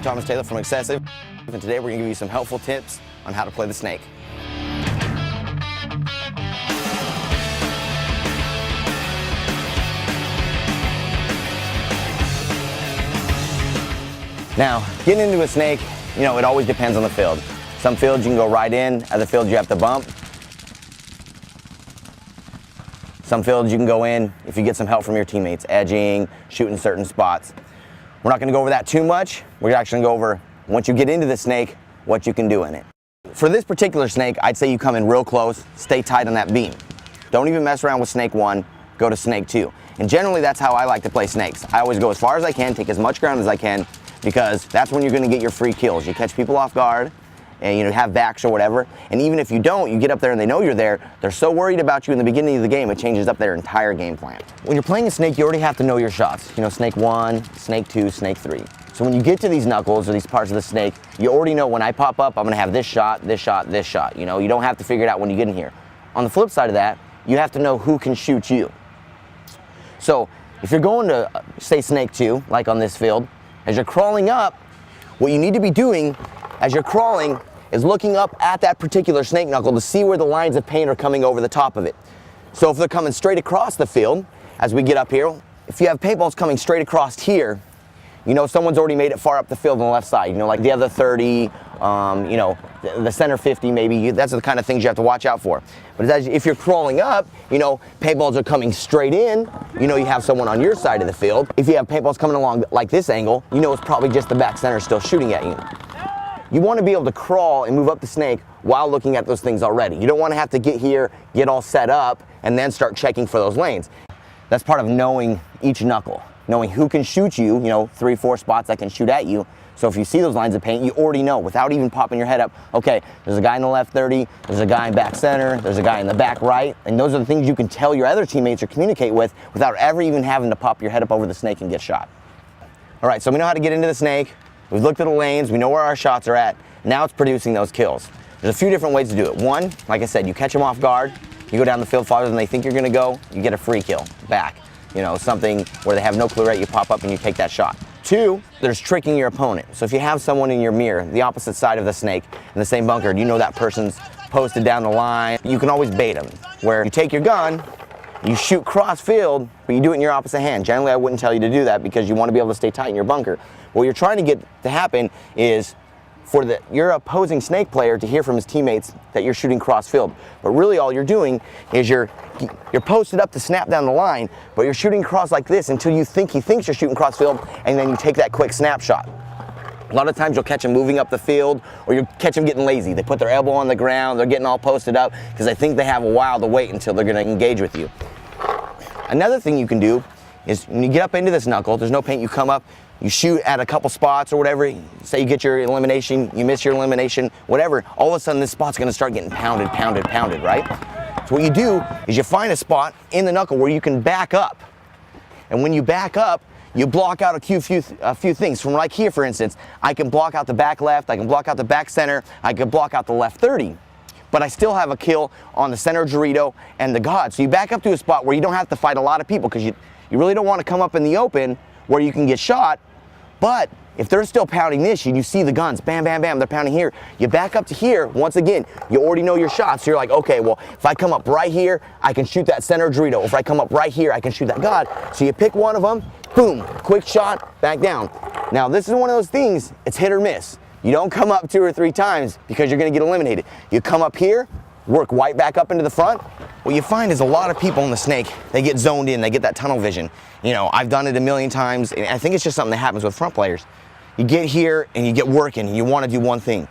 Thomas Taylor from Excessive, and today we're going to give you some helpful tips on how to play the snake. Now, getting into a snake, it always depends on the field. Some fields you can go right in, other fields you have to bump. Some fields you can go in if you get some help from your teammates, edging, shooting certain spots. We're not going to go over that too much. We're actually going to go over, once you get into the snake, what you can do in it. For this particular snake, I'd say you come in real close, stay tight on that beam. Don't even mess around with snake 1, go to snake 2. And generally that's how I like to play snakes. I always go as far as I can, take as much ground as I can, because that's when you're going to get your free kills. You catch people off guard, and have backs or whatever, and even if you don't, you get up there and they know you're there, they're so worried about you in the beginning of the game, it changes up their entire game plan. When you're playing a snake, you already have to know your shots. Snake 1, snake 2, snake 3. So when you get to these knuckles or these parts of the snake, you already know when I pop up, I'm gonna have this shot, this shot, this shot. You don't have to figure it out when you get in here. On the flip side of that, you have to know who can shoot you. So if you're going to, say, snake 2, like on this field, as you're crawling up, what you need to be doing as you're crawling is looking up at that particular snake knuckle to see where the lines of paint are coming over the top of it. So if they're coming straight across the field, as we get up here, if you have paintballs coming straight across here, someone's already made it far up the field on the left side, like the other 30, the center 50 maybe. That's the kind of things you have to watch out for. But if you're crawling up, paintballs are coming straight in, you have someone on your side of the field. If you have paintballs coming along like this angle, it's probably just the back center still shooting at you. You want to be able to crawl and move up the snake while looking at those things already. You don't want to have to get here, get all set up, and then start checking for those lanes. That's part of knowing each knuckle, knowing who can shoot you, 3, 4 spots that can shoot at you. So if you see those lines of paint, you already know without even popping your head up, okay, there's a guy in the left 30, there's a guy in back center, there's a guy in the back right, and those are the things you can tell your other teammates or communicate with without ever even having to pop your head up over the snake and get shot. All right, so we know how to get into the snake. We've looked at the lanes, we know where our shots are at. Now it's producing those kills. There's a few different ways to do it. One, like I said, you catch them off guard, you go down the field farther than they think you're gonna go, you get a free kill back. Something where they have no clue, right? You pop up and you take that shot. 2, there's tricking your opponent. So if you have someone in your mirror, the opposite side of the snake, in the same bunker, that person's posted down the line, you can always bait them. Where you take your gun, you shoot cross field, but you do it in your opposite hand. Generally, I wouldn't tell you to do that because you want to be able to stay tight in your bunker. What you're trying to get to happen is for your opposing snake player to hear from his teammates that you're shooting cross field. But really all you're doing is you're posted up to snap down the line, but you're shooting cross like this until he thinks you're shooting cross field, and then you take that quick snapshot. A lot of times you'll catch them moving up the field, or you'll catch them getting lazy. They put their elbow on the ground, they're getting all posted up because they think they have a while to wait until they're going to engage with you. Another thing you can do is when you get up into this knuckle, there's no paint, you come up, you shoot at a couple spots or whatever, say you get your elimination, you miss your elimination, whatever, all of a sudden this spot's going to start getting pounded, right? So what you do is you find a spot in the knuckle where you can back up. And when you back up, you block out a few things. From like here, for instance, I can block out the back left, I can block out the back center, I can block out the left 30. But I still have a kill on the center Dorito and the God. So you back up to a spot where you don't have to fight a lot of people because you really don't want to come up in the open where you can get shot. But if they're still pounding this, you see the guns, bam, bam, bam, they're pounding here. You back up to here, once again, you already know your shots. So you're like, okay, well, if I come up right here, I can shoot that center Dorito. If I come up right here, I can shoot that God. So you pick one of them, boom, quick shot, back down. Now, this is one of those things, it's hit or miss. You don't come up 2 or 3 times because you're gonna get eliminated. You come up here, work right back up into the front. What you find is a lot of people in the snake, they get zoned in, they get that tunnel vision. I've done it a million times, and I think it's just something that happens with front players. You get here and you get working and you want to do one thing.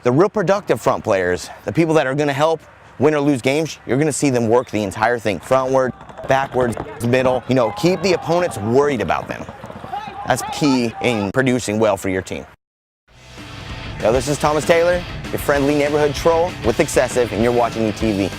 The real productive front players, the people that are going to help win or lose games, you're going to see them work the entire thing. Frontward, backwards, middle. Keep the opponents worried about them. That's key in producing well for your team. This is Thomas Taylor, your friendly neighborhood troll with Excessive, and you're watching ETV.